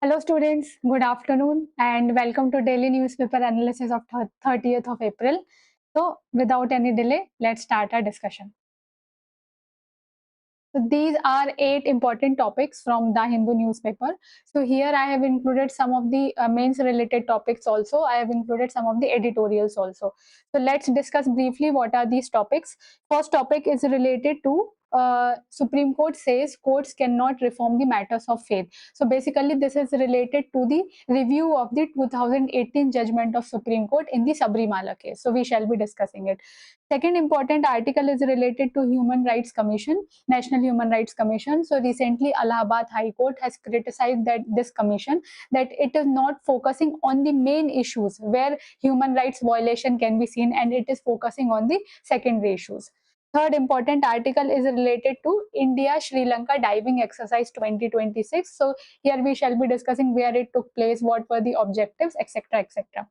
Hello students, good afternoon and welcome to daily newspaper analysis of 30th of April. So without any delay, let's start our discussion. So these are 8 important topics from the Hindu newspaper. So here I have included some of the mains related topics also. I have included some of the editorials also. So let's discuss briefly what are these topics. First topic is related to Supreme Court says courts cannot reform the matters of faith. So basically this is related to the review of the 2018 judgment of Supreme Court in the Sabrimala case. So we shall be discussing it. Second important article is related to Human Rights Commission, National Human Rights Commission. So recently Allahabad High Court has criticized that this commission that it is not focusing on the main issues where human rights violation can be seen, and it is focusing on the secondary issues. Third important article is related to India Sri Lanka diving exercise 2026. So here we shall be discussing where it took place, what were the objectives, etc., etc.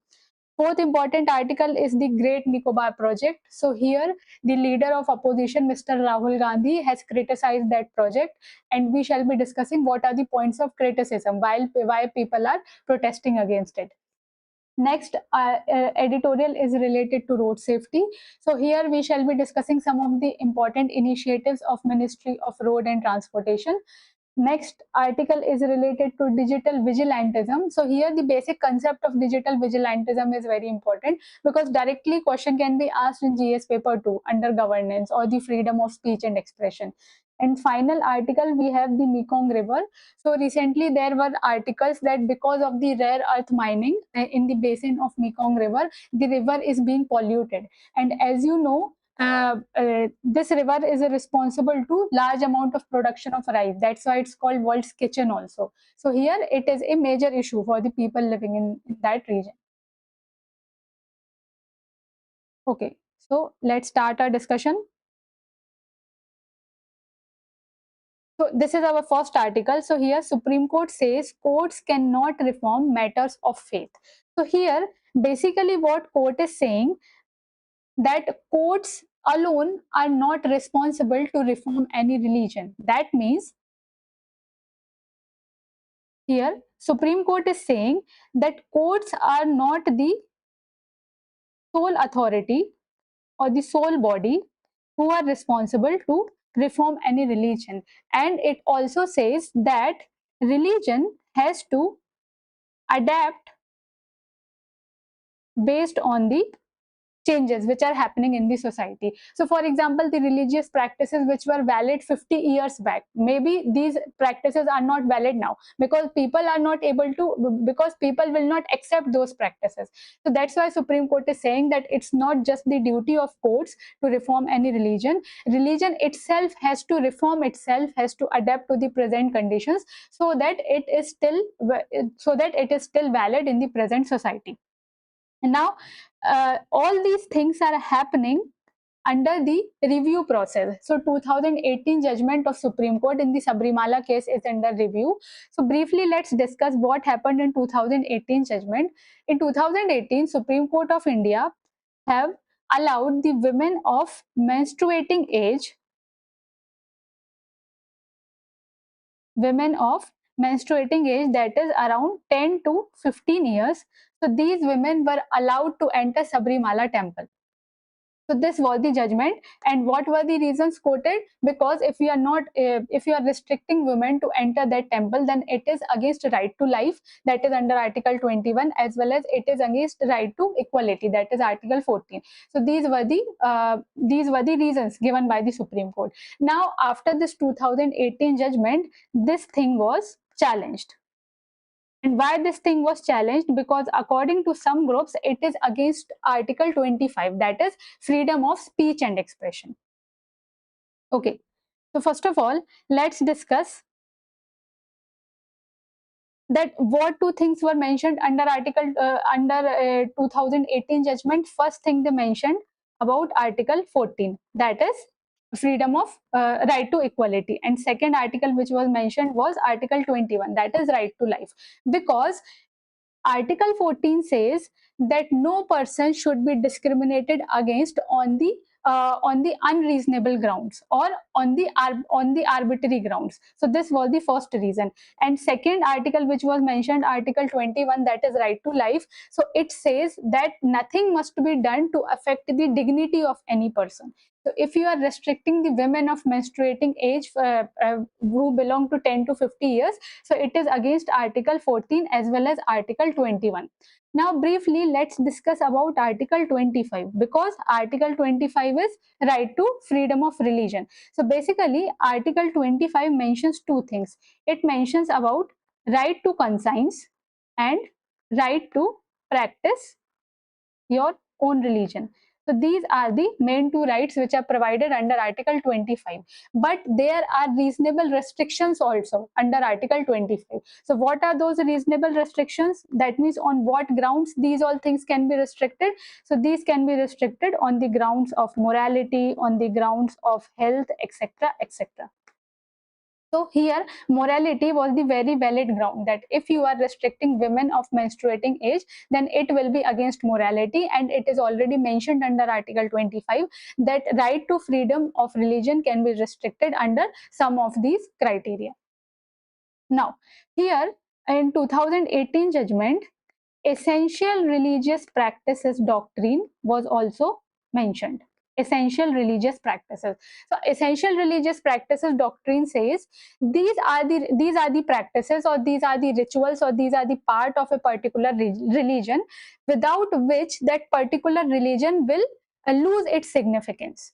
Fourth important article is the Great Nicobar project. So here the leader of opposition, Mr. Rahul Gandhi, has criticized that project, and we shall be discussing what are the points of criticism why people are protesting against it. Next editorial is related to road safety. So here we shall be discussing some of the important initiatives of Ministry of Road and Transportation. Next article is related to digital vigilantism. So here the basic concept of digital vigilantism is very important because directly question can be asked in GS paper 2 under governance or the freedom of speech and expression. And final article we have the Mekong River. So recently there were articles that because of the rare earth mining in the basin of Mekong River, the river is being polluted. And as you know, this river is responsible to large amount of production of rice. That's why it's called world's kitchen also. So here it is a major issue for the people living in that region. Okay, so let's start our discussion. So this is our first article. So here Supreme Court says courts cannot reform matters of faith. So here basically what court is saying that courts alone are not responsible to reform any religion. That means here Supreme Court is saying that courts are not the sole authority or the sole body who are responsible to reform any religion. And it also says that religion has to adapt based on the changes which are happening in the society. So for example, the religious practices which were valid 50 years back, maybe these practices are not valid now because people are not able to, because people will not accept those practices. So that's why Supreme Court is saying that it's not just the duty of courts to reform any religion. Religion itself has to reform itself, has to adapt to the present conditions so that it is still valid in the present society. And now, all these things are happening under the review process. So 2018 judgment of Supreme Court in the Sabrimala case is under review. So briefly, let's discuss what happened in 2018 judgment. In 2018, Supreme Court of India have allowed the women of menstruating age that is around 10 to 15 years. So these women were allowed to enter Sabrimala temple. So this was the judgment, and what were the reasons quoted? Because if you are restricting women to enter that temple, then it is against right to life, that is under Article 21, as well as it is against right to equality, that is Article 14. So these were the reasons given by the Supreme Court. Now after this 2018 judgment, this thing was challenged. And why this thing was challenged? Because according to some groups, it is against Article 25, that is freedom of speech and expression. Okay, so first of all, let's discuss that what two things were mentioned under 2018 judgment. First thing they mentioned about Article 14, that is freedom of right to equality, and second article which was mentioned was Article 21, that is right to life. Because Article 14 says that no person should be discriminated against on the on the unreasonable grounds or on the arbitrary grounds. So this was the first reason. And second article which was mentioned, article 21, that is right to life. So it says that nothing must be done to affect the dignity of any person. So if you are restricting the women of menstruating age who belong to 10 to 50 years, so it is against article 14 as well as article 21. Now briefly let's discuss about article 25, because article 25 is right to freedom of religion. So basically article 25 mentions two things. It mentions about right to conscience and right to practice your own religion. So these are the main two rights which are provided under article 25. But there are reasonable restrictions also under article 25. So what are those reasonable restrictions? That means on what grounds these all things can be restricted? So these can be restricted on the grounds of morality, on the grounds of health, etc., etc. So here morality was the very valid ground, that if you are restricting women of menstruating age, then it will be against morality, and it is already mentioned under article 25 that right to freedom of religion can be restricted under some of these criteria. Now here in 2018 judgment, essential religious practices doctrine was also mentioned. Essential religious practices. So essential religious practices doctrine says these are the practices, or these are the rituals, or these are the part of a particular religion without which that particular religion will lose its significance.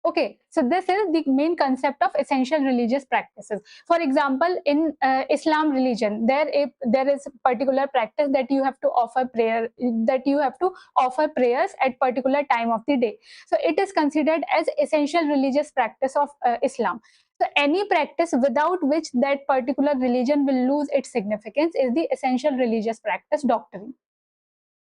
Okay, so this is the main concept of essential religious practices. For example, in Islam religion, there is a particular practice that you have to offer prayer, that you have to offer prayers at particular time of the day. So it is considered as essential religious practice of Islam. So any practice without which that particular religion will lose its significance is the essential religious practice doctrine.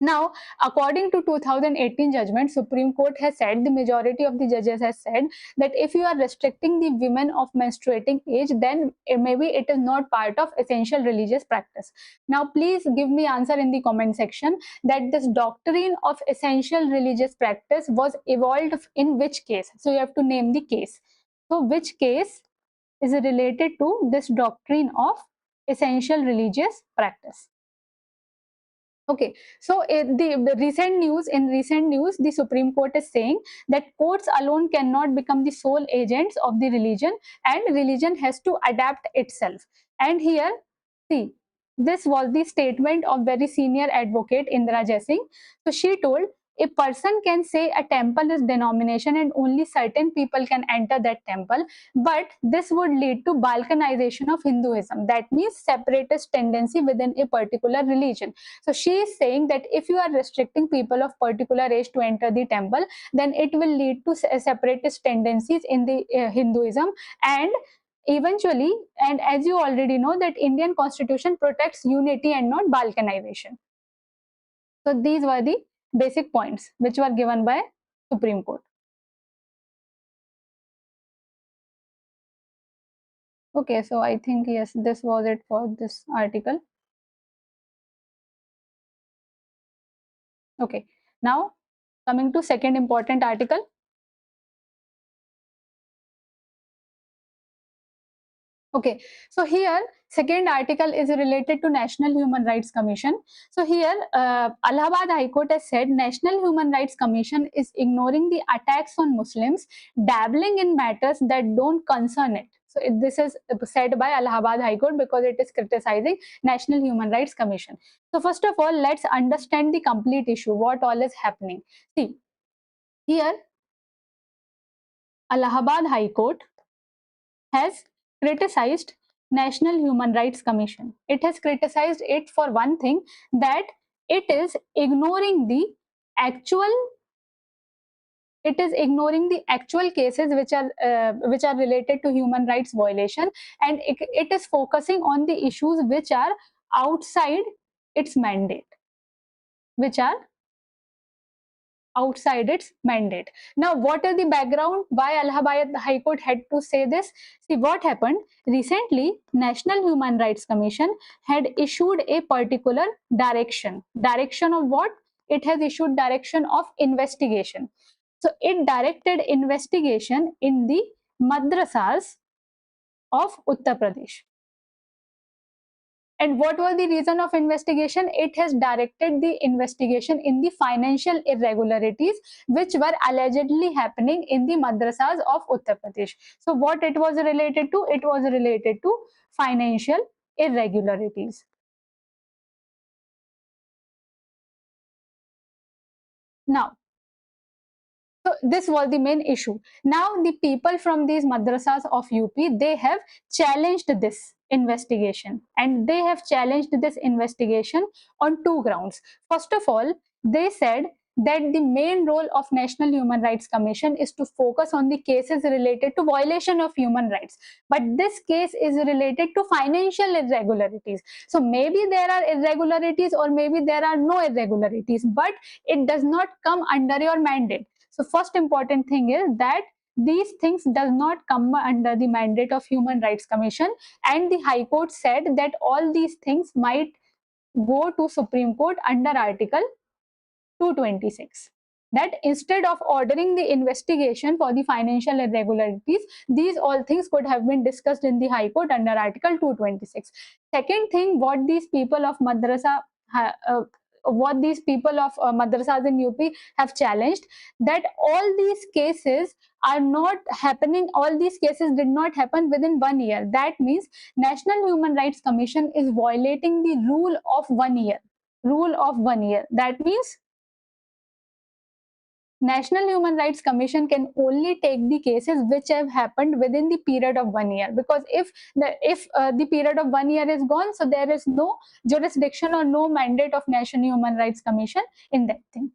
Now, according to 2018 judgment, Supreme Court has said, the majority of the judges has said that if you are restricting the women of menstruating age, then maybe it is not part of essential religious practice. Now, please give me answer in the comment section that this doctrine of essential religious practice was evolved in which case? So you have to name the case. So which case is related to this doctrine of essential religious practice? Okay, so the recent news, the Supreme Court is saying that courts alone cannot become the sole agents of the religion, and religion has to adapt itself. And here, see, this was the statement of very senior advocate Indra Jaising. So she told, a person can say a temple is denomination and only certain people can enter that temple, but this would lead to balkanization of Hinduism. That means separatist tendency within a particular religion. So she is saying that if you are restricting people of particular age to enter the temple, then it will lead to separatist tendencies in the Hinduism, and eventually, and as you already know, that Indian constitution protects unity and not balkanization. So these were the basic points which were given by Supreme Court. Okay, so I think yes, this was it for this article. Okay, now coming to second important article. Okay, so here second article is related to National Human Rights Commission. So here Allahabad High Court has said National Human Rights Commission is ignoring the attacks on Muslims, dabbling in matters that don't concern it. So this is said by Allahabad High Court because it is criticizing National Human Rights Commission. So first of all, let's understand the complete issue, what all is happening. See, here Allahabad High Court has criticized National Human Rights Commission. It has criticized it for one thing, that it is ignoring the actual cases which are related to human rights violation, and it is focusing on the issues which are outside its mandate, which are outside its mandate. Now, what is the background? Why Allahabad High Court had to say this? See, what happened? Recently, National Human Rights Commission had issued a particular direction. Direction of what? it has issued direction of investigation. So it directed investigation in the madrasas of Uttar Pradesh. And what was the reason of investigation? It has directed the investigation in the financial irregularities which were allegedly happening in the madrasas of Uttar Pradesh. So what it was related to? It was related to financial irregularities. Now, so this was the main issue. Now the people from these madrasas of UP, they have challenged this investigation, and they have challenged this investigation on two grounds. First of all, they said that the main role of National Human Rights Commission is to focus on the cases related to violation of human rights, but this case is related to financial irregularities. So maybe there are irregularities or maybe there are no irregularities, but it does not come under your mandate. So first important thing is that these things does not come under the mandate of Human Rights Commission, and the High Court said that all these things might go to Supreme Court under Article 226. That instead of ordering the investigation for the financial irregularities, these all things could have been discussed in the High Court under Article 226. Second thing, what these people of madrasas in UP have challenged, that all these cases are not happening, all these cases did not happen within 1 year. That means National Human Rights Commission is violating the rule of 1 year. Rule of 1 year. That means National Human Rights Commission can only take the cases which have happened within the period of 1 year, because if the period of 1 year is gone, so there is no jurisdiction or no mandate of National Human Rights Commission in that thing.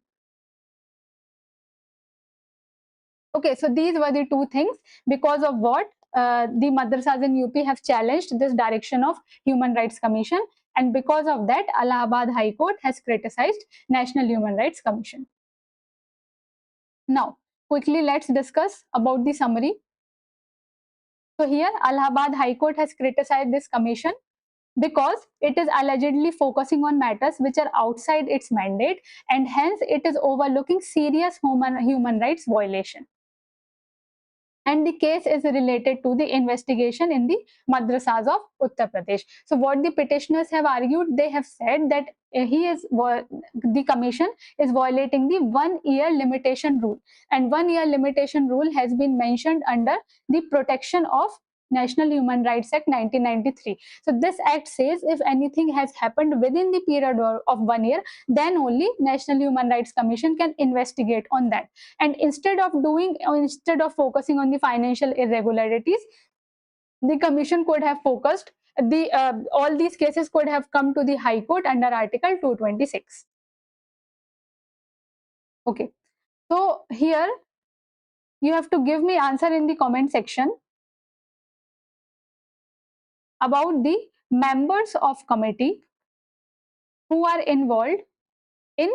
Okay, so these were the two things because of what the madrasas in UP have challenged this direction of Human Rights Commission, and because of that Allahabad High Court has criticized National Human Rights Commission. Now, quickly let's discuss about the summary. So here, Allahabad High Court has criticized this commission because it is allegedly focusing on matters which are outside its mandate, and hence it is overlooking serious human rights violation. And the case is related to the investigation in the madrasas of Uttar Pradesh. So what the petitioners have argued, they have said that the commission is violating the 1 year limitation rule, and 1 year limitation rule has been mentioned under the Protection of National Human Rights Act 1993. So this act says if anything has happened within the period of 1 year, then only National Human Rights Commission can investigate on that. And instead of focusing on the financial irregularities, the commission could have focused all these cases could have come to the High Court under Article 226. Okay, so here you have to give me answer in the comment section about the members of committee who are involved in,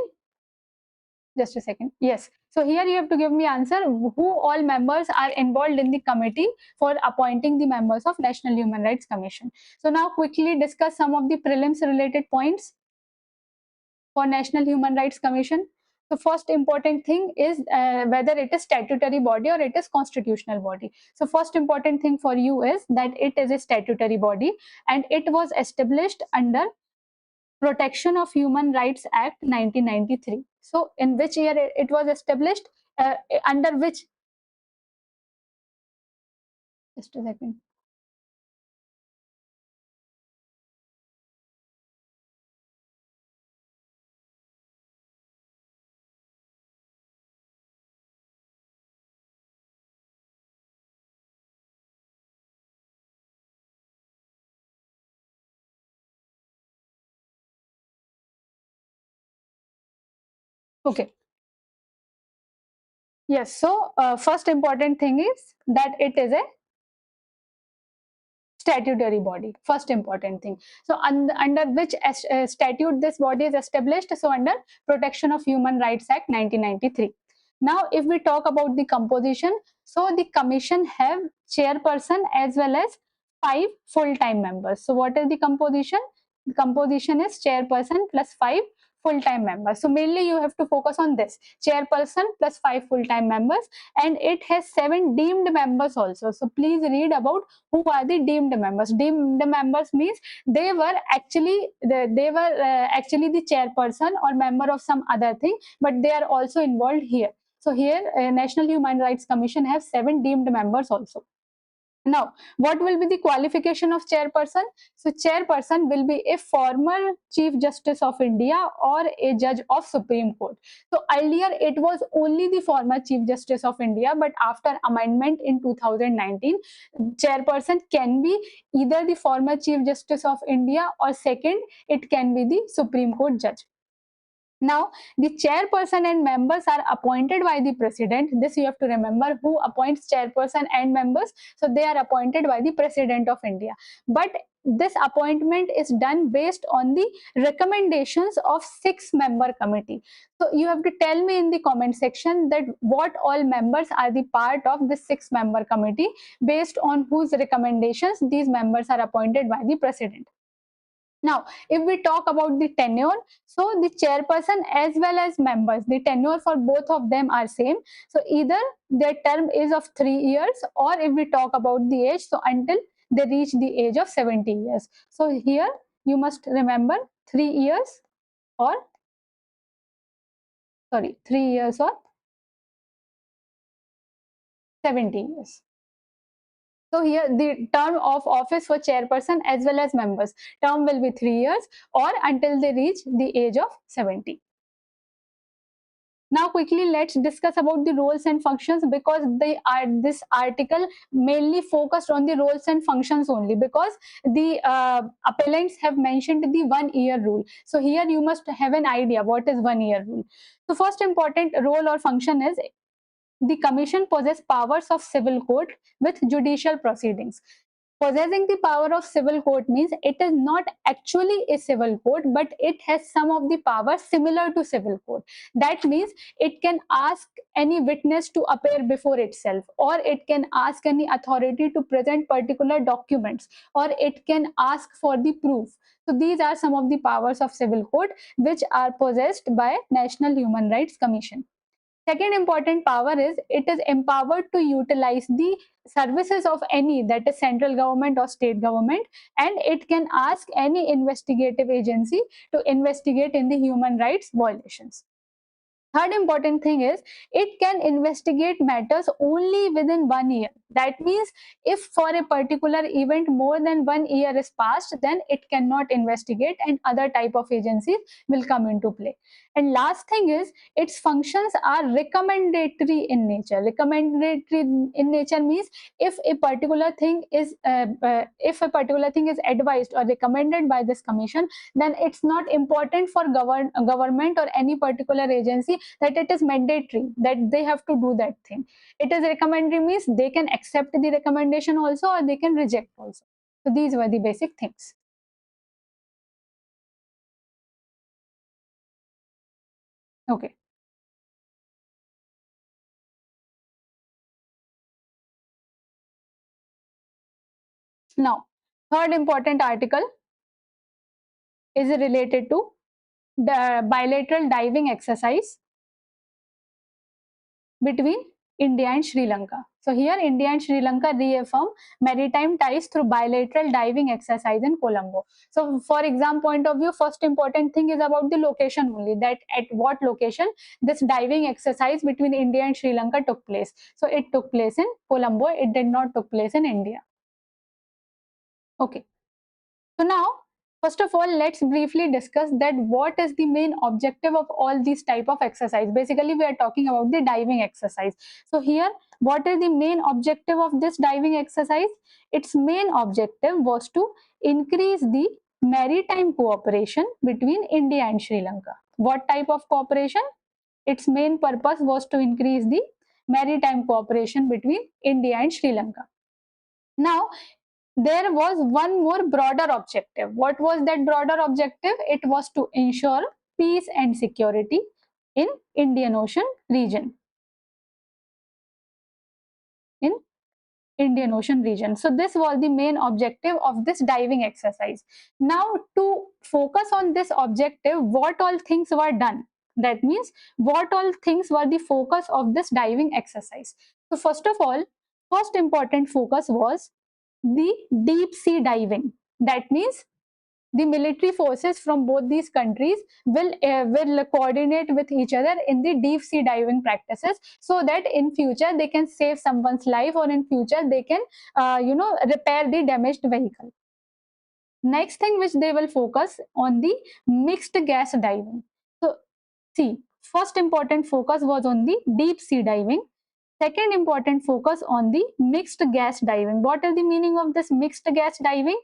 just a second, yes. So here you have to give me answer who all members are involved in the committee for appointing the members of National Human Rights Commission. So now quickly discuss some of the prelims related points for National Human Rights Commission. So first important thing is whether it is statutory body or it is constitutional body. So first important thing for you is that it is a statutory body and it was established under Protection of Human Rights Act 1993. So in which year it was established? Under which? Just a second. Okay. Yes. So first important thing is that it is a statutory body. First important thing. So under which statute this body is established? So under Protection of Human Rights Act 1993. Now if we talk about the composition, so the commission have chairperson as well as 5 full-time members. So what is the composition? The composition is chairperson plus 5 full-time members. So mainly you have to focus on this chairperson plus 5 full-time members, and it has 7 deemed members also. So please read about who are the deemed members. Deemed members means they were actually actually the chairperson or member of some other thing, but they are also involved here. So here National Human Rights Commission have 7 deemed members also. Now, what will be the qualification of chairperson? So, chairperson will be a former Chief Justice of India or a judge of Supreme Court. So, earlier it was only the former Chief Justice of India, but after amendment in 2019, chairperson can be either the former Chief Justice of India, or second, it can be the Supreme Court judge. Now, the chairperson and members are appointed by the president. This you have to remember, who appoints chairperson and members. So they are appointed by the president of India. But this appointment is done based on the recommendations of 6-member committee. So you have to tell me in the comment section that what all members are the part of this 6-member committee, based on whose recommendations these members are appointed by the president. Now, if we talk about the tenure, so the chairperson as well as members, the tenure for both of them are same. So either their term is of 3 years, or if we talk about the age, so until they reach the age of 70 years. So here you must remember 3 years or 3 years or 70 years. So here the term of office for chairperson as well as members, term will be 3 years or until they reach the age of 70. Now quickly let's discuss about the roles and functions, because this article mainly focused on the roles and functions only, because the appellants have mentioned the 1-year rule. So here you must have an idea what is 1-year rule. So first important role or function is the commission possesses powers of civil court with judicial proceedings. Possessing the power of civil court means it is not actually a civil court, but it has some of the powers similar to civil court. That means it can ask any witness to appear before itself, or it can ask any authority to present particular documents, or it can ask for the proof. So these are some of the powers of civil court which are possessed by National Human Rights Commission. Second important power is it is empowered to utilize the services of any, that is central government or state government, and it can ask any investigative agency to investigate in the human rights violations. Third important thing is it can investigate matters only within 1 year. That means if for a particular event more than 1 year is passed, then it cannot investigate and other type of agencies will come into play. And last thing is its functions are recommendatory in nature. Recommendatory in nature means if a particular thing is advised or recommended by this commission, then it's not important for government or any particular agency that it is mandatory that they have to do that thing. It is recommendatory means they can accept the recommendation also, or they can reject also. So these were the basic things. Okay. Now, third important article is related to the bilateral diving exercise between India and Sri Lanka. So here India and Sri Lanka reaffirm maritime ties through bilateral diving exercise in Colombo. So for exam point of view, first important thing is about the location only, that at what location this diving exercise between India and Sri Lanka took place. So it took place in Colombo, it did not took place in India. Okay. So now, first of all, let's briefly discuss that what is the main objective of all these type of exercise. Basically, we are talking about the diving exercise. So here, what is the main objective of this diving exercise? Its main objective was to increase the maritime cooperation between India and Sri Lanka. What type of cooperation? Its main purpose was to increase the maritime cooperation between India and Sri Lanka. Now, there was one more broader objective. What was that broader objective? It was to ensure peace and security in Indian Ocean region. In Indian Ocean region. So this was the main objective of this diving exercise. Now to focus on this objective, what all things were done? That means what all things were the focus of this diving exercise. So first of all, first important focus was the deep sea diving. That means the military forces from both these countries will coordinate with each other in the deep sea diving practices, so that in future they can save someone's life, or in future they can repair the damaged vehicle. Next thing which they will focus on the mixed gas diving. So see, first important focus was on the deep sea diving. Second important focus on the mixed gas diving. What is the meaning of this mixed gas diving?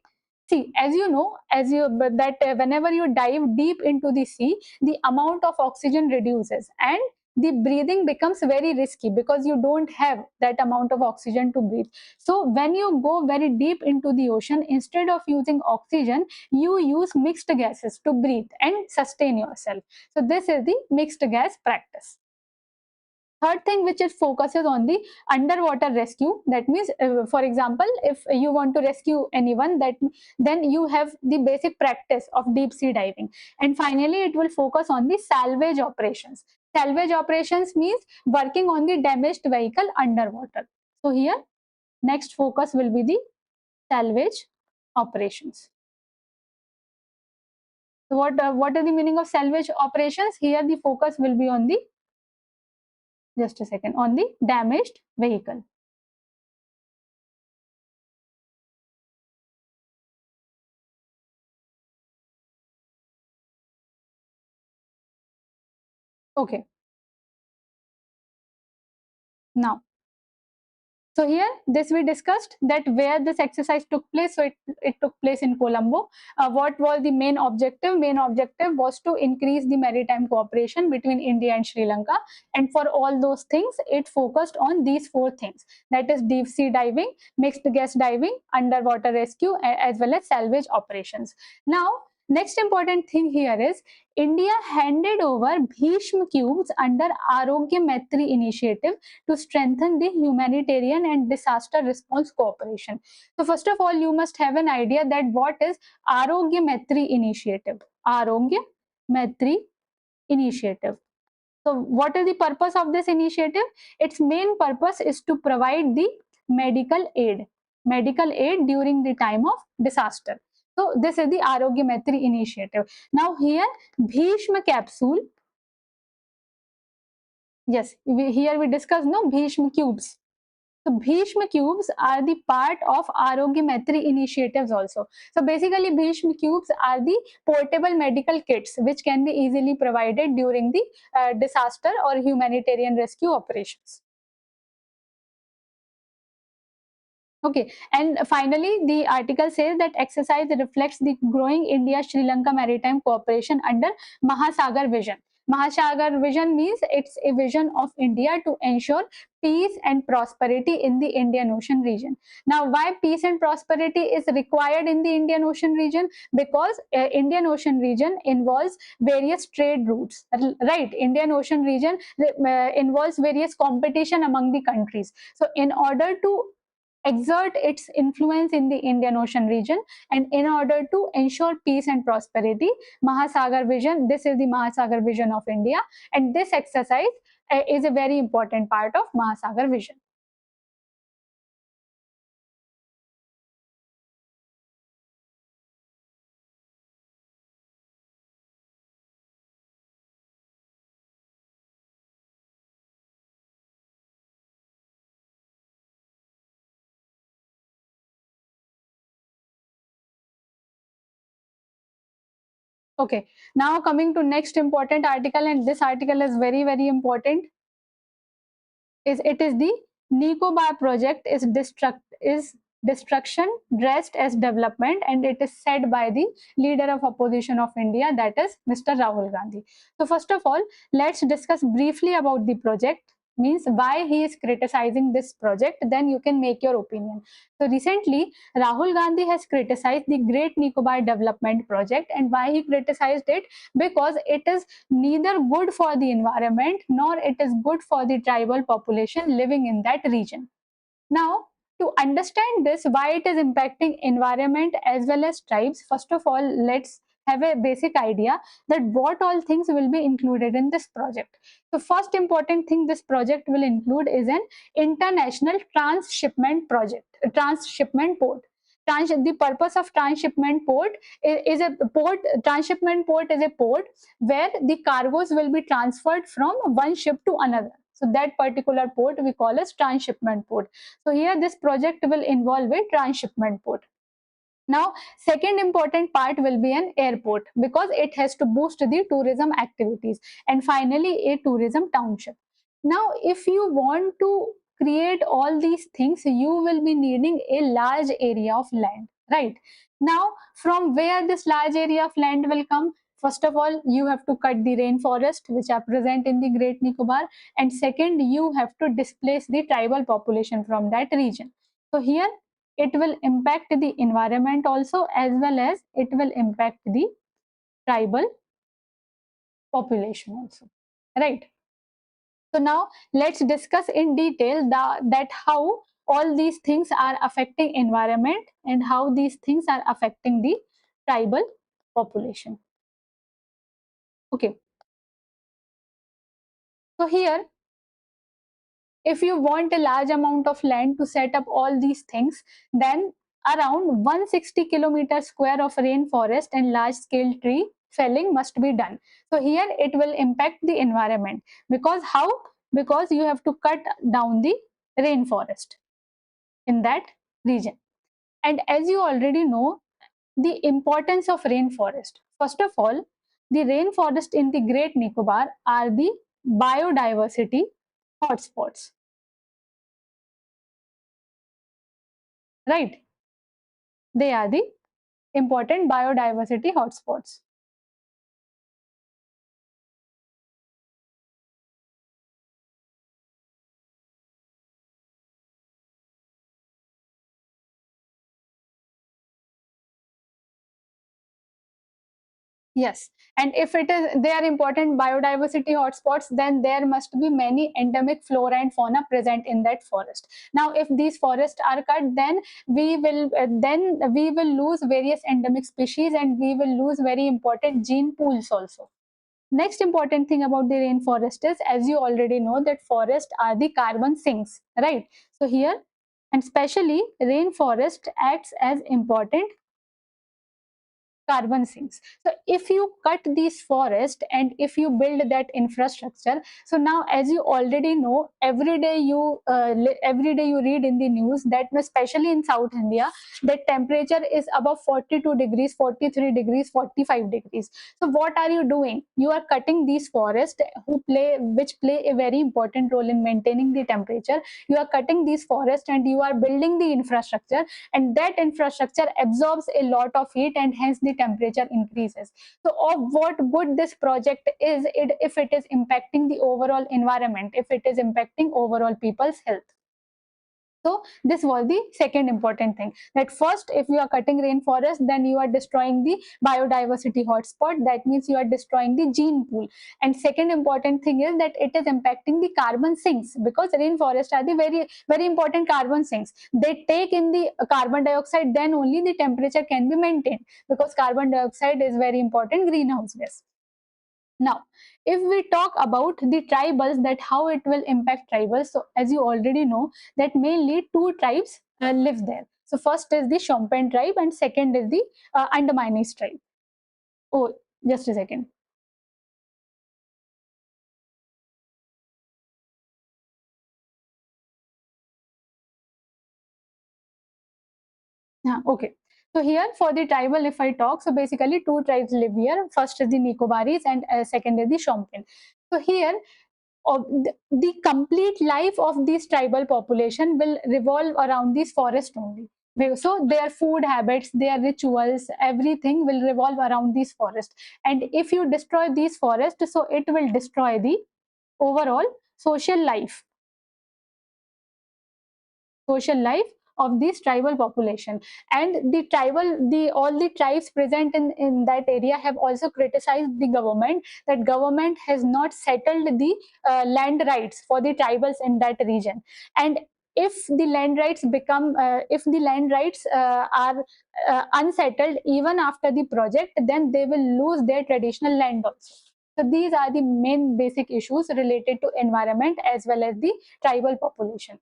See, as you know, whenever you dive deep into the sea, the amount of oxygen reduces and the breathing becomes very risky because you don't have that amount of oxygen to breathe. So when you go very deep into the ocean, instead of using oxygen, you use mixed gases to breathe and sustain yourself. So this is the mixed gas practice. Third thing which it focuses on the underwater rescue. That means for example, if you want to rescue anyone, that then you have the basic practice of deep sea diving. And finally it will focus on the salvage operations. Salvage operations means working on the damaged vehicle underwater. So here next focus will be the salvage operations. So what is the meaning of salvage operations? Here the focus will be on the, just a second, on the damaged vehicle. Okay. Now, so here this we discussed that where this exercise took place. So it took place in Colombo. What was the main objective? Main objective was to increase the maritime cooperation between India and Sri Lanka. And for all those things, it focused on these four things. That is deep sea diving, mixed gas diving, underwater rescue, as well as salvage operations. Now, next important thing here is India handed over Bhishma cubes under Arogya Maitri initiative to strengthen the humanitarian and disaster response cooperation. So first of all, you must have an idea that what is Arogya Maitri initiative. Arogya Maitri initiative. So what is the purpose of this initiative? Its main purpose is to provide the medical aid during the time of disaster. So this is the Arogya Maitri initiative. Now here Bhishma capsule. Yes, here we discuss no Bhishma cubes. So Bhishma cubes are the part of Arogya Maitri initiatives also. So basically Bhishma cubes are the portable medical kits which can be easily provided during the disaster or humanitarian rescue operations. Okay, and finally, the article says that exercise reflects the growing India-Sri Lanka maritime cooperation under Mahasagar Vision. Mahasagar Vision means it's a vision of India to ensure peace and prosperity in the Indian Ocean region. Now, why peace and prosperity is required in the Indian Ocean region? Because Indian Ocean region involves various trade routes, right? Indian Ocean region involves various competition among the countries. So, in order to exert its influence in the Indian Ocean region, and in order to ensure peace and prosperity, Mahasagar Vision, this is the Mahasagar Vision of India, and this exercise is a very important part of Mahasagar Vision. Okay, now coming to next important article, and this article is very important. It is the Nicobar project is destruction dressed as development, and it is said by the leader of opposition of India, that is Mr. Rahul Gandhi. So first of all, let's discuss briefly about the project, means why he is criticizing this project, then you can make your opinion. So recently Rahul Gandhi has criticized the Great Nicobar Development Project. And why he criticized it? Because it is neither good for the environment nor it is good for the tribal population living in that region. Now, To understand this, why it is impacting environment as well as tribes, first of all, let's have a basic idea that what all things will be included in this project. So first important thing this project will include is an international transshipment project, transshipment port. The purpose of transshipment port is a port. Transshipment port is a port where the cargoes will be transferred from one ship to another. So that particular port we call as transshipment port. So here this project will involve a transshipment port. Now, second important part will be an airport because it has to boost the tourism activities. And finally, a tourism township. Now, if you want to create all these things, you will be needing a large area of land, right? Now, from where this large area of land will come? First of all, you have to cut the rainforest, which are present in the Great Nicobar. And second, you have to displace the tribal population from that region. So here it will impact the environment also, as well as it will impact the tribal population also, right? So now let's discuss in detail that how all these things are affecting environment and how these things are affecting the tribal population. Okay, so here if you want a large amount of land to set up all these things, then around 160 kilometers square of rainforest and large scale tree felling must be done. So here it will impact the environment because how? Because you have to cut down the rainforest in that region. And as you already know, the importance of rainforest. First of all, the rainforest in the Great Nicobar are the biodiversity hotspots, right? They are the important biodiversity hotspots. Yes, and if it is they are important biodiversity hotspots, then there must be many endemic flora and fauna present in that forest. Now, if these forests are cut, then we will lose various endemic species and we will lose very important gene pools also. Next important thing about the rainforest is, as you already know, that forests are the carbon sinks, right? So here, and especially rainforest acts as important carbon sinks. So if you cut these forests and if you build that infrastructure, so now as you already know, every day you read in the news that especially in South India, that temperature is above 42 degrees, 43 degrees, 45 degrees. So what are you doing? You are cutting these forests which play a very important role in maintaining the temperature. You are cutting these forests and you are building the infrastructure, and that infrastructure absorbs a lot of heat and hence the temperature increases. So of what good this project is if it is impacting the overall environment, if it is impacting overall people's health. So this was the second important thing, that first, if you are cutting rainforest, then you are destroying the biodiversity hotspot. That means you are destroying the gene pool. And second important thing is that it is impacting the carbon sinks, because rainforests are the very important carbon sinks. They take in the carbon dioxide, then only the temperature can be maintained, because carbon dioxide is very important greenhouse gas. Now, if we talk about the tribals, that how it will impact tribals, so as you already know, that mainly two tribes live there. So first is the Shompen tribe and second is the Andamanese tribe. Oh, just a second. Yeah, okay. So here for the tribal, if I talk, so basically two tribes live here. First is the Nicobaris and second is the Shompen. So here of the complete life of this tribal population will revolve around this forest only. So their food habits, their rituals, everything will revolve around this forest. And if you destroy these forests, so it will destroy the overall social life of this tribal population. And the all the tribes present in that area have also criticized the government, that government has not settled the land rights for the tribals in that region. And if the land rights become if the land rights are unsettled even after the project, then they will lose their traditional land also. So these are the main basic issues related to environment as well as the tribal population.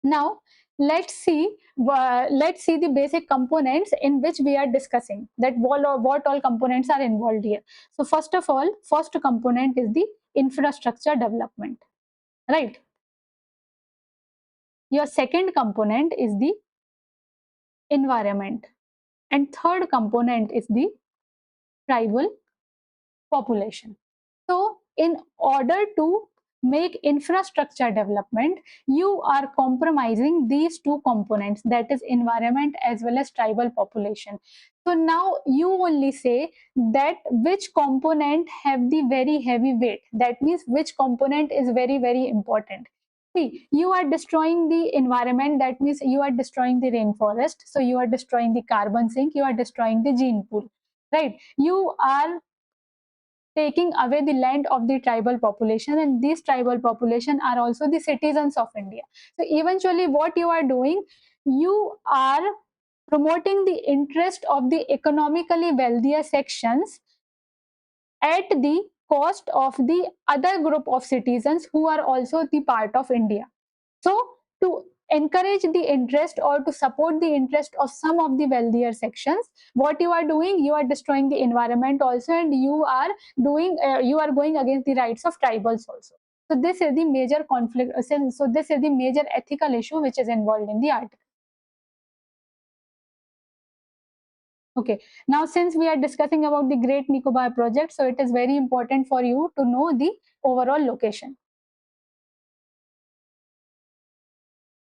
Now let's see the basic components in which we are discussing, that what all components are involved here. So first of all, first component is the infrastructure development, right? Your second component is the environment, and third component is the tribal population. So in order to make infrastructure development, you are compromising these two components, that is environment as well as tribal population. So now you only say that which component have the very heavy weight, that means which component is very, very important. See, you are destroying the environment, that means you are destroying the rainforest, so you are destroying the carbon sink, you are destroying the gene pool, right? You are taking away the land of the tribal population, and these tribal population are also the citizens of India. So eventually what you are doing, you are promoting the interest of the economically wealthier sections at the cost of the other group of citizens who are also the part of India. So to encourage the interest or to support the interest of some of the wealthier sections, what you are doing, you are destroying the environment also, and you are doing you are going against the rights of tribals also. So this is the major conflict, so this is the major ethical issue which is involved in the article. Okay, now since we are discussing about the Great Nicobar project, so it is very important for you to know the overall location.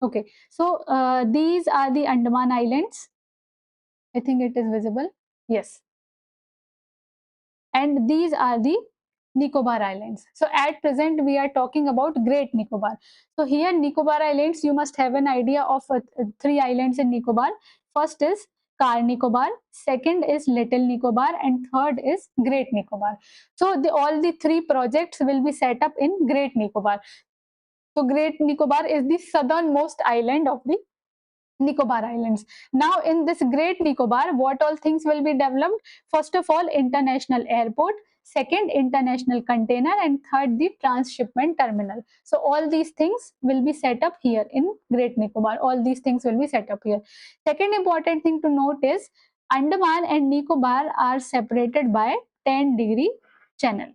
Okay, so these are the Andaman Islands. I think it is visible. Yes. And these are the Nicobar Islands. So at present, we are talking about Great Nicobar. So here, Nicobar Islands, you must have an idea of three islands in Nicobar. First is Car Nicobar, second is Little Nicobar, and third is Great Nicobar. So all the three projects will be set up in Great Nicobar. So Great Nicobar is the southernmost island of the Nicobar Islands. Now, in this Great Nicobar, what all things will be developed? First of all, international airport. Second, international container, and third, the transshipment terminal. So all these things will be set up here in Great Nicobar. All these things will be set up here. Second important thing to note is Andaman and Nicobar are separated by 10-degree channel.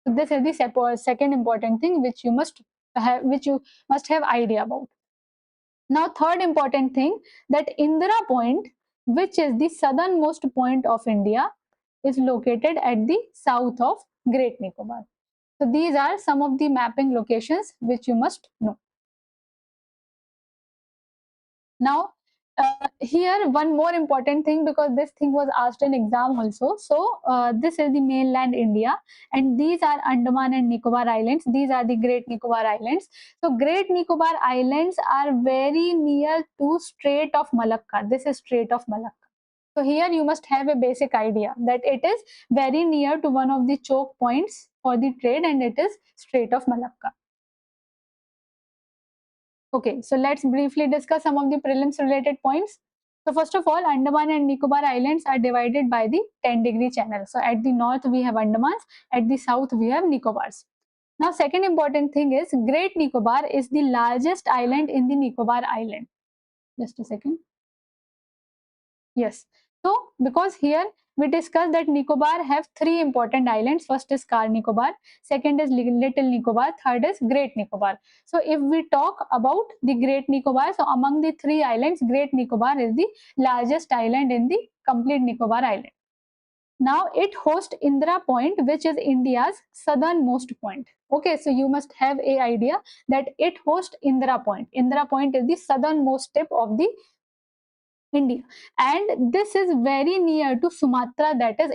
So this is the second important thing which you must have idea about. Now, third important thing, that Indira Point, which is the southernmost point of India, is located at the south of Great Nicobar. So these are some of the mapping locations which you must know. Now, here one more important thing, because this thing was asked in exam also. So this is the mainland India, and these are Andaman and Nicobar Islands. These are the Great Nicobar Islands. So Great Nicobar Islands are very near to Strait of Malacca. This is Strait of Malacca. So here you must have a basic idea that it is very near to one of the choke points for the trade, and it is Strait of Malacca. Okay, so let's briefly discuss some of the prelims related points. So first of all, Andaman and Nicobar Islands are divided by the 10-degree channel. So at the north we have Andamans, at the south we have Nicobars. Now second important thing is Great Nicobar is the largest island in the Nicobar Island. Just a second. Yes. So because here we discussed that Nicobar have three important islands. First is Car Nicobar, second is Little Nicobar, third is Great Nicobar. So if we talk about the Great Nicobar, so among the three islands, Great Nicobar is the largest island in the complete Nicobar Island. Now it hosts Indira Point, which is India's southernmost point. Okay, so you must have a idea that it hosts Indira Point. Indira Point is the southernmost tip of the India, and this is very near to Sumatra, that is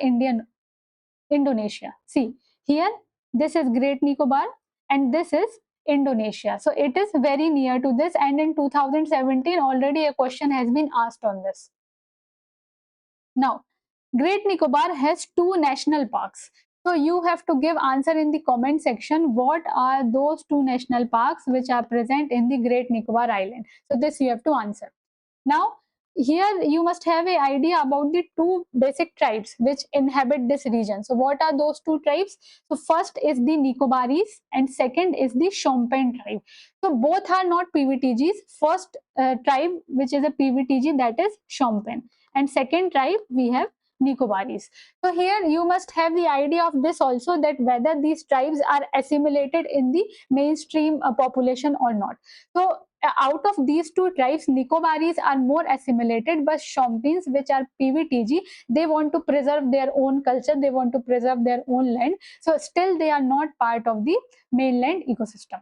Indonesia. See here, this is Great Nicobar and this is Indonesia. So it is very near to this, and in 2017 already a question has been asked on this. Now, Great Nicobar has two national parks. So you have to give answer in the comment section. What are those two national parks which are present in the Great Nicobar Island? So this you have to answer. Now, here you must have an idea about the two basic tribes which inhabit this region. So what are those two tribes? So first is the Nicobaris and second is the Shompen tribe. So both are not PVTGs. First tribe which is a PVTG, that is Shompen, and second tribe we have Nicobaris. So here you must have the idea of this also, that whether these tribes are assimilated in the mainstream population or not. So out of these two tribes, Nicobaris are more assimilated, but Shompins, which are PVTG, they want to preserve their own culture, they want to preserve their own land. So still they are not part of the mainland ecosystem.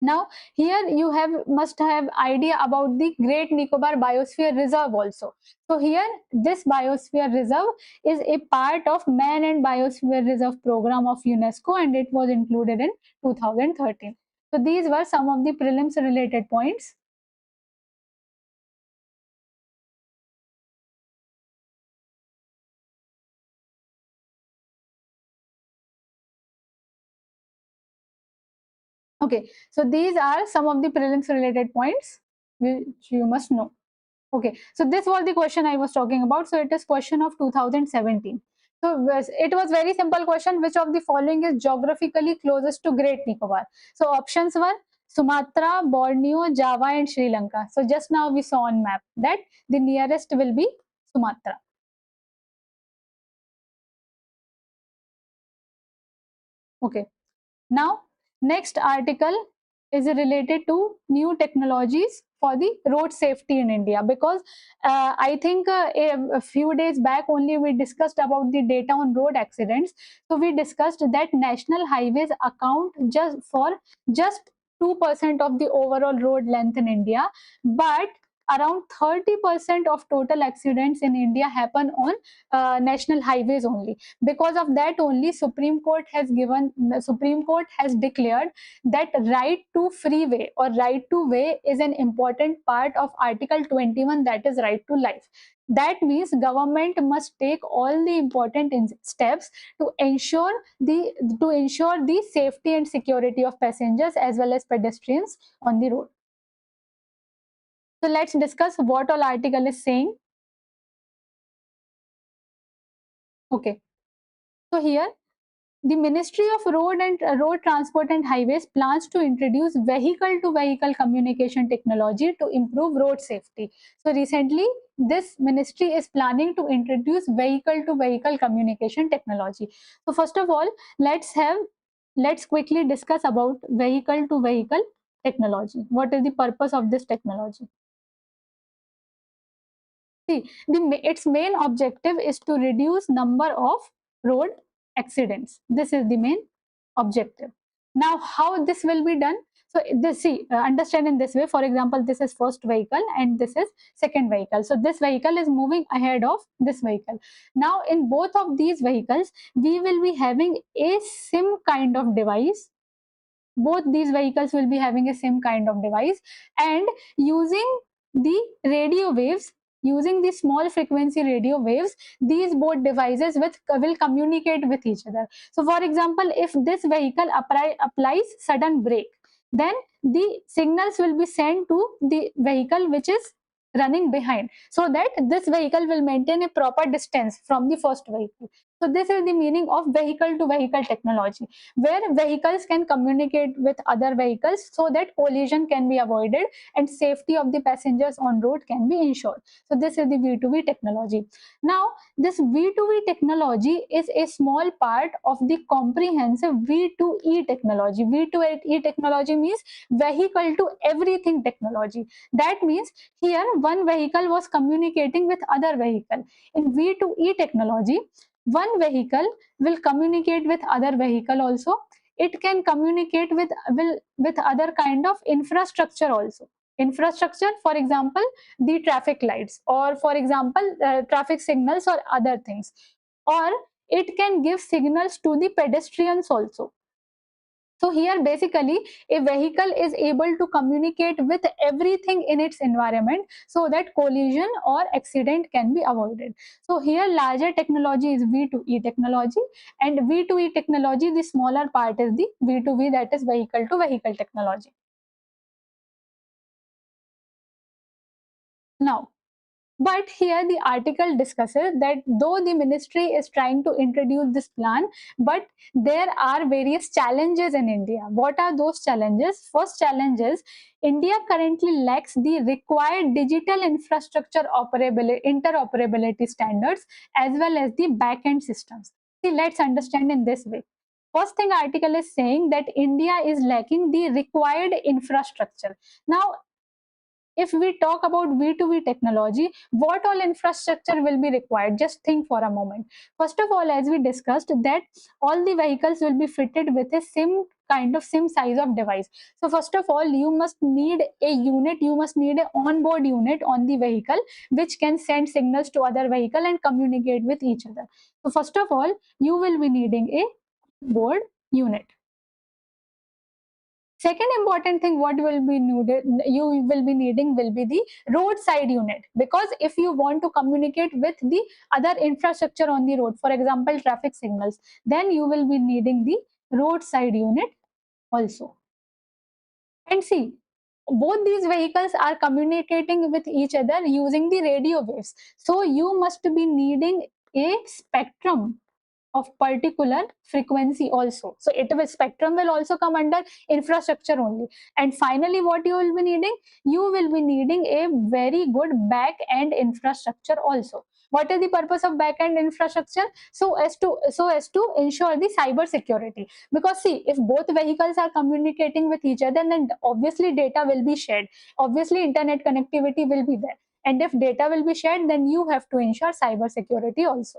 Now here you must have idea about the Great Nicobar Biosphere Reserve also. So here this Biosphere Reserve is a part of Man and Biosphere Reserve program of UNESCO, and it was included in 2013. So these were some of the prelims related points. Okay, so these are some of the prelims related points which you must know. Okay, so this was the question I was talking about. So it is question of 2017. So it was very simple question. Which of the following is geographically closest to Great Nicobar? So options were Sumatra, Borneo, Java, and Sri Lanka. So just now we saw on map that the nearest will be Sumatra. Okay. Now, next article is related to new technologies for the road safety in India, because I think a few days back only we discussed about the data on road accidents. So we discussed that national highways account just 2% of the overall road length in India, but around 30% of total accidents in India happen on national highways only. Because of that only, Supreme Court has declared that right to freeway or right to way is an important part of Article 21, that is right to life. That means government must take all the important steps to ensure the safety and security of passengers as well as pedestrians on the road. So let's discuss what all article is saying. Okay, so here the Ministry of Road Transport and Highways plans to introduce vehicle-to-vehicle communication technology to improve road safety. So recently, this ministry is planning to introduce vehicle-to-vehicle communication technology. So first of all, let's quickly discuss about vehicle-to-vehicle technology. What is the purpose of this technology? See, its main objective is to reduce number of road accidents. This is the main objective. Now, how this will be done? So this, understand in this way. For example, this is first vehicle and this is second vehicle. So this vehicle is moving ahead of this vehicle. Now, in both of these vehicles, we will be having a SIM kind of device. Both these vehicles will be having a same kind of device, and using the radio waves, using the small frequency radio waves, these both devices will communicate with each other. So for example, if this vehicle applies sudden brake, then the signals will be sent to the vehicle which is running behind, so that this vehicle will maintain a proper distance from the first vehicle. So this is the meaning of vehicle to vehicle technology, where vehicles can communicate with other vehicles so that collision can be avoided and safety of the passengers on road can be ensured. So this is the V2V technology. Now, this V2V technology is a small part of the comprehensive V2E technology. V2E technology means vehicle to everything technology. That means here one vehicle was communicating with other vehicle. In V2E technology, one vehicle will communicate with other vehicle also. It can communicate with other kind of infrastructure also. Infrastructure, for example, the traffic lights, or for example, traffic signals or other things. Or it can give signals to the pedestrians also. So here basically a vehicle is able to communicate with everything in its environment so that collision or accident can be avoided. So here larger technology is V2E technology, and V2E technology, the smaller part is the V2V, that is vehicle to vehicle technology. Now, but here the article discusses that though the ministry is trying to introduce this plan, but there are various challenges in India. What are those challenges? First challenge is India currently lacks the required digital infrastructure interoperability standards as well as the back-end systems. See, let's understand in this way. First thing article is saying that India is lacking the required infrastructure. Now, if we talk about V2V technology, what all infrastructure will be required? Just think for a moment. First of all, as we discussed, that all the vehicles will be fitted with a SIM size of device. So first of all, you must need a unit, you must need an onboard unit on the vehicle which can send signals to other vehicle and communicate with each other. So first of all, you will be needing a board unit. Second important thing what will be needed, you will be needing will be the roadside unit, because if you want to communicate with the other infrastructure on the road, for example traffic signals, then you will be needing the roadside unit also. And see, both these vehicles are communicating with each other using the radio waves, so you must be needing a spectrum of particular frequency also. So it will spectrum will also come under infrastructure only. And finally, what you will be needing? You will be needing a very good back end infrastructure also. What is the purpose of back end infrastructure? So as to ensure the cyber security. Because see, if both vehicles are communicating with each other, then obviously data will be shared. Obviously, internet connectivity will be there. And if data will be shared, then you have to ensure cyber security also.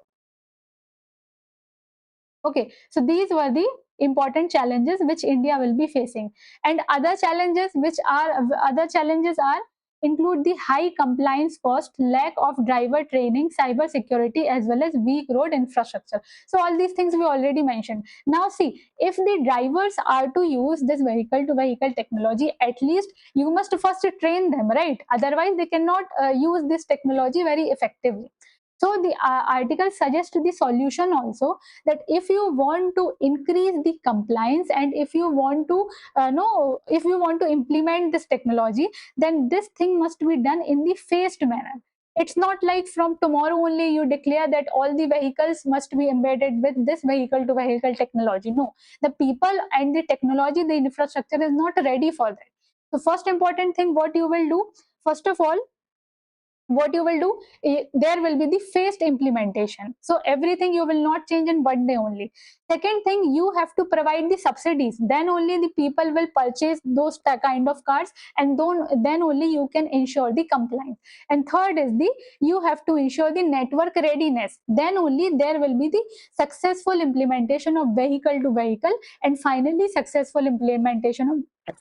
Okay, so these were the important challenges which India will be facing. And other challenges are include the high compliance cost, lack of driver training, cyber security, as well as weak road infrastructure. So all these things we already mentioned. Now see, if the drivers are to use this vehicle to vehicle technology, at least you must first train them, right? Otherwise they cannot use this technology very effectively. So the article suggests the solution also, that if you want to increase the compliance and if you want to know if you want to implement this technology, then this thing must be done in the phased manner. It's not like from tomorrow only you declare that all the vehicles must be embedded with this vehicle to vehicle technology. No, the people and the technology, the infrastructure is not ready for that. So first important thing what you will do, first of all, what you will do, there will be the phased implementation. So everything you will not change in one day only. Second thing, you have to provide the subsidies, then only the people will purchase those kind of cars, and then only you can ensure the compliance. And third is the you have to ensure the network readiness, then only there will be the successful implementation of vehicle to vehicle, and finally successful implementation of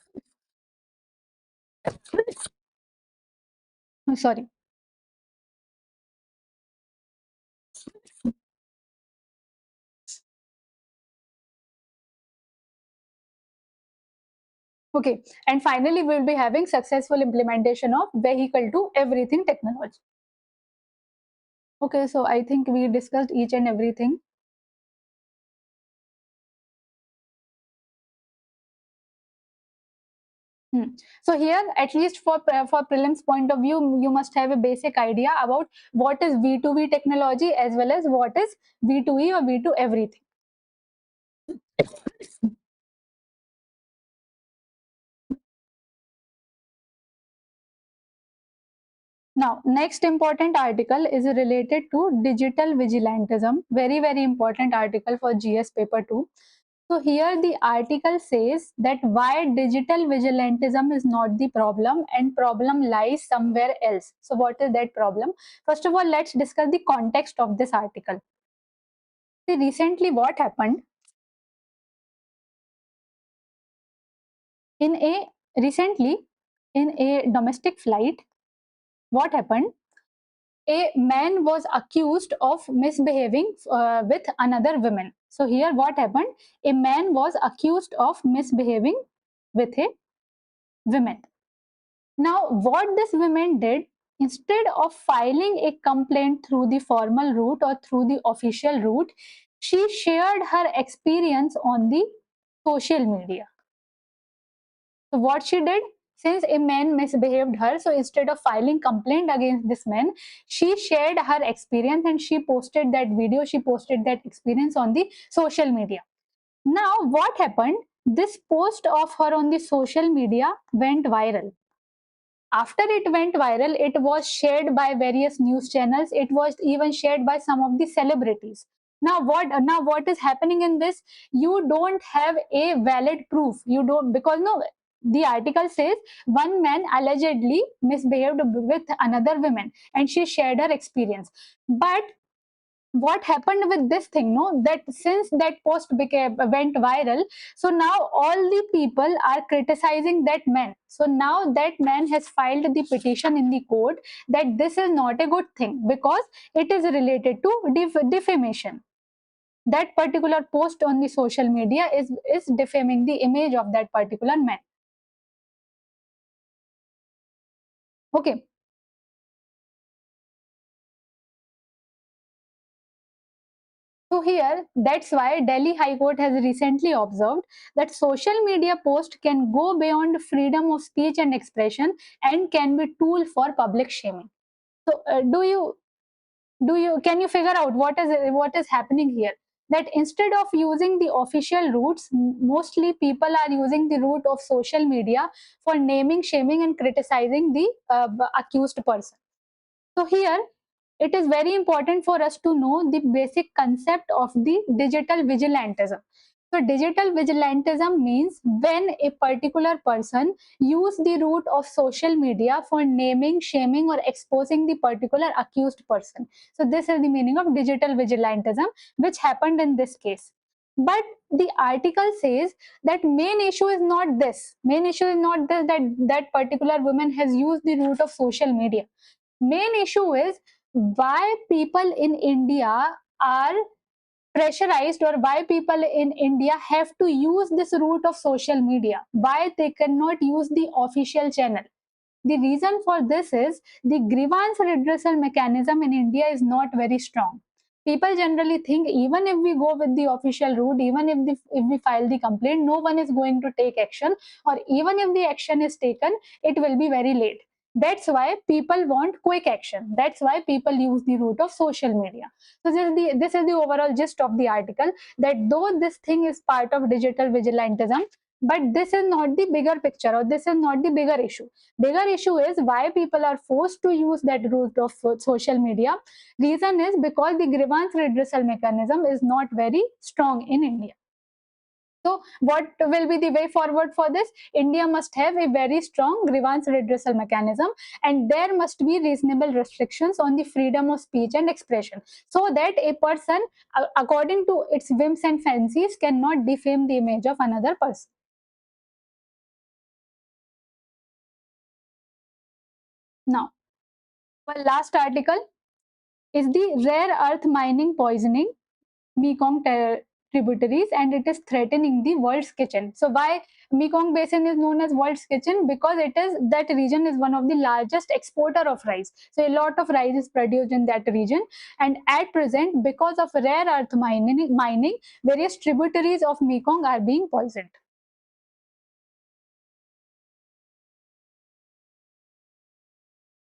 sorry. Okay, and finally, we'll be having successful implementation of vehicle to everything technology. Okay, so I think we discussed each and everything. Hmm. So here, at least for prelims point of view, you must have a basic idea about what is V2V technology as well as what is V2E or V2 everything. Now, next important article is related to digital vigilantism. Very, very important article for GS paper 2. So here the article says that why digital vigilantism is not the problem and problem lies somewhere else. So what is that problem? First of all, let's discuss the context of this article. See, recently what happened in a recently in a domestic flight, what happened? a man was accused of misbehaving with another woman. So here what happened? A man was accused of misbehaving with a woman. Now, what this woman did, instead of filing a complaint through the formal route or through the official route, she shared her experience on the social media. So what she did, since a man misbehaved her, so instead of filing complaint against this man, she shared her experience and she posted that video, she posted that experience on the social media. Now, what happened? This post of her on the social media went viral. After it went viral, it was shared by various news channels. It was even shared by some of the celebrities. Now what is happening in this? You don't have a valid proof. You don't, because no, the article says one man allegedly misbehaved with another woman and she shared her experience. But what happened with this thing, no, that since that post went viral, so now all the people are criticizing that man. So now that man has filed the petition in the court that this is not a good thing because it is related to defamation. That particular post on the social media is defaming the image of that particular man. Okay. So here, that's why Delhi High Court has recently observed that social media post can go beyond freedom of speech and expression and can be tool for public shaming. So do you can you figure out what is happening here? That instead of using the official routes, mostly people are using the route of social media for naming, shaming, and criticizing the accused person. So here it is very important for us to know the basic concept of the digital vigilantism. So digital vigilantism means when a particular person use the route of social media for naming, shaming, or exposing the particular accused person. So this is the meaning of digital vigilantism, which happened in this case. But the article says that main issue is not this. Main issue is not this, that that particular woman has used the route of social media. Main issue is why people in India are pressurized, or why people in India have to use this route of social media, why they cannot use the official channel. The reason for this is the grievance redressal mechanism in India is not very strong. People generally think even if we go with the official route, even if we file the complaint, no one is going to take action, or even if the action is taken, it will be very late. That's why people want quick action. That's why people use the route of social media. So this is the overall gist of the article, that though this thing is part of digital vigilantism, but this is not the bigger picture, or this is not the bigger issue. Bigger issue is why people are forced to use that route of social media. Reason is because the grievance redressal mechanism is not very strong in India. So what will be the way forward for this? India must have a very strong grievance redressal mechanism, and there must be reasonable restrictions on the freedom of speech and expression, so that a person, according to its whims and fancies, cannot defame the image of another person. Now, our last article is the rare earth mining poisoning Mekong tributaries, and it is threatening the world's kitchen. So why Mekong Basin is known as world's kitchen? Because it is, that region is one of the largest exporter of rice. So a lot of rice is produced in that region, and at present, because of rare earth mining, various tributaries of Mekong are being poisoned.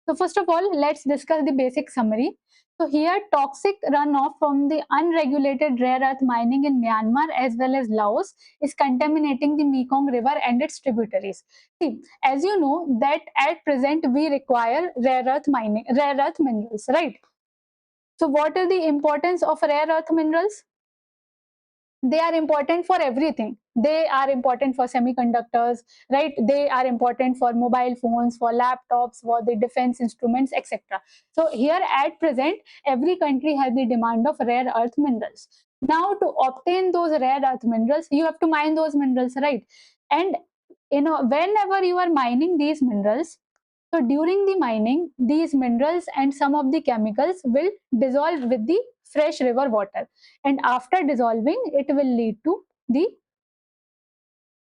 So first of all, let's discuss the basic summary. So here, toxic runoff from the unregulated rare earth mining in Myanmar as well as Laos is contaminating the Mekong River and its tributaries. See, as you know that at present we require rare earth mining, rare earth minerals, right? So what is the importance of rare earth minerals? They are important for everything. They are important for semiconductors, right? They are important for mobile phones, for laptops, for the defense instruments, etc. So here at present, every country has the demand of rare earth minerals. Now to obtain those rare earth minerals, you have to mine those minerals, right? And whenever you are mining these minerals, So during the mining, these minerals and some of the chemicals will dissolve with the fresh river water. And after dissolving, it will lead to the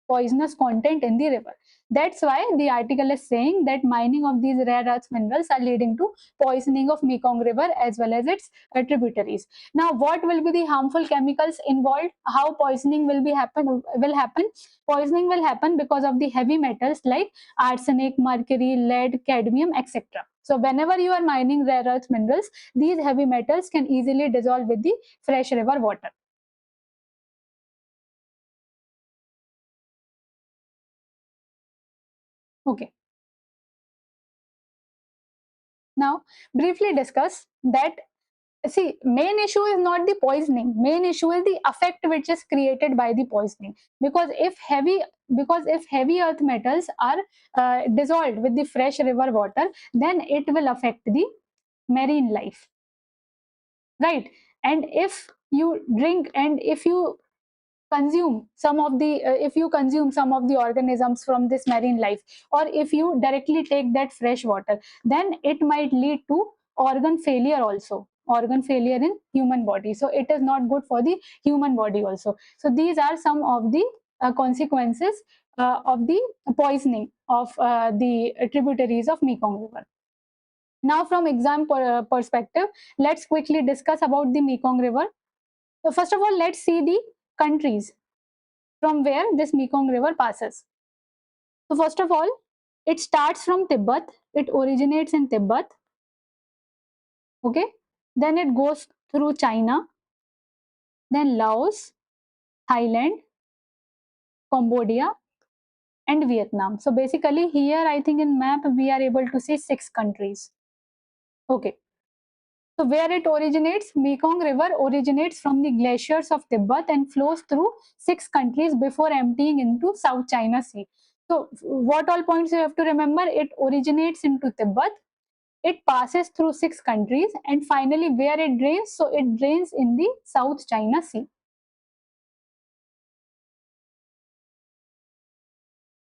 poisonous content in the river. That's why the article is saying that mining of these rare earth minerals are leading to poisoning of Mekong River as well as its tributaries. Now, what will be the harmful chemicals involved? How poisoning will happen? Poisoning will happen because of the heavy metals like arsenic, mercury, lead, cadmium, etc. So, whenever you are mining rare earth minerals, these heavy metals can easily dissolve with the fresh river water. Okay. Now, briefly discuss that. See, main issue is not the poisoning. Main issue is the effect which is created by the poisoning. Because if heavy earth metals are dissolved with the fresh river water, then it will affect the marine life, right? And if you consume some of the if you consume some of the organisms from this marine life, or if you directly take that fresh water, then it might lead to organ failure in human body. So it is not good for the human body also. So these are some of the consequences of the poisoning of the tributaries of Mekong River. Now, from exam perspective, let's quickly discuss about the Mekong River. So first of all, let's see the countries from where this Mekong River passes. So first of all, it starts from Tibet. It originates in Tibet. Okay. Then it goes through China, then Laos, Thailand, Cambodia, and Vietnam. So basically here, I think in map, we are able to see 6 countries. Okay. So where it originates, Mekong River originates from the glaciers of Tibet and flows through 6 countries before emptying into South China Sea. So what all points you have to remember? It originates into Tibet, it passes through 6 countries, and finally where it drains, so it drains in the South China Sea.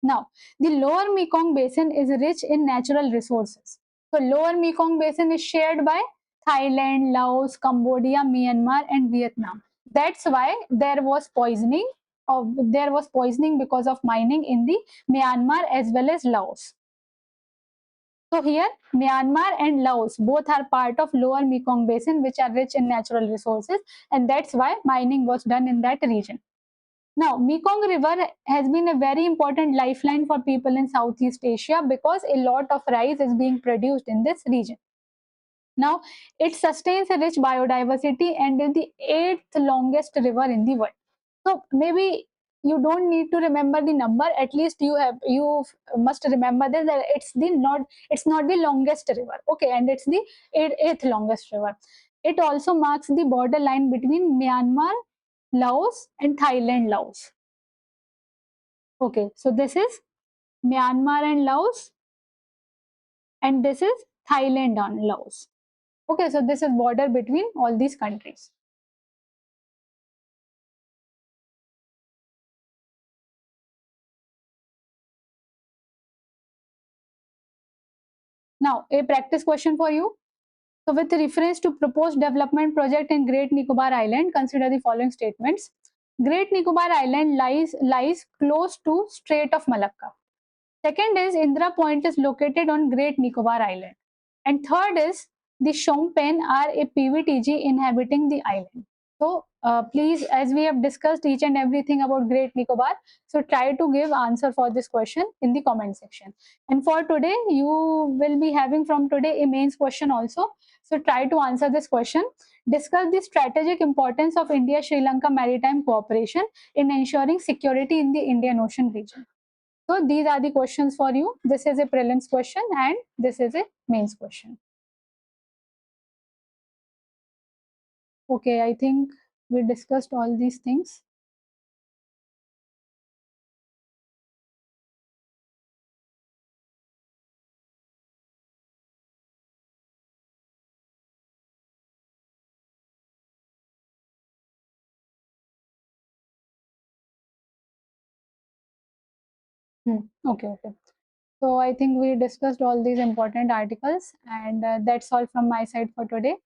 Now, the lower Mekong basin is rich in natural resources. So lower Mekong basin is shared by Thailand, Laos, Cambodia, Myanmar, and Vietnam. That's why there was poisoning because of mining in the Myanmar as well as Laos. So here, Myanmar and Laos both are part of lower Mekong basin, which are rich in natural resources, and that's why mining was done in that region. Now, Mekong River has been a very important lifeline for people in Southeast Asia because a lot of rice is being produced in this region. Now, it sustains a rich biodiversity and is the 8th longest river in the world. So maybe you don't need to remember the number. At least you must remember this, that it's not the longest river. Okay, and it's the eighth longest river. It also marks the border line between Myanmar, Laos, and Thailand, Laos. Okay, so this is Myanmar and Laos, and this is Thailand and Laos. Okay, so this is border between all these countries. Now, a practice question for you. So, with reference to proposed development project in Great Nicobar Island, consider the following statements. Great Nicobar Island lies close to Strait of Malacca. Second is Indra Point is located on Great Nicobar Island. And third is the Shompen are a PVTG inhabiting the island. So please, as we have discussed each and everything about Great Nicobar, so try to give answer for this question in the comment section. And for today, you will be having from today a mains question also. So try to answer this question. Discuss the strategic importance of India-Sri Lanka maritime cooperation in ensuring security in the Indian Ocean region. So these are the questions for you. This is a prelims question and this is a mains question. Okay, I think we discussed all these things. Okay, okay. So I think we discussed all these important articles, and that's all from my side for today.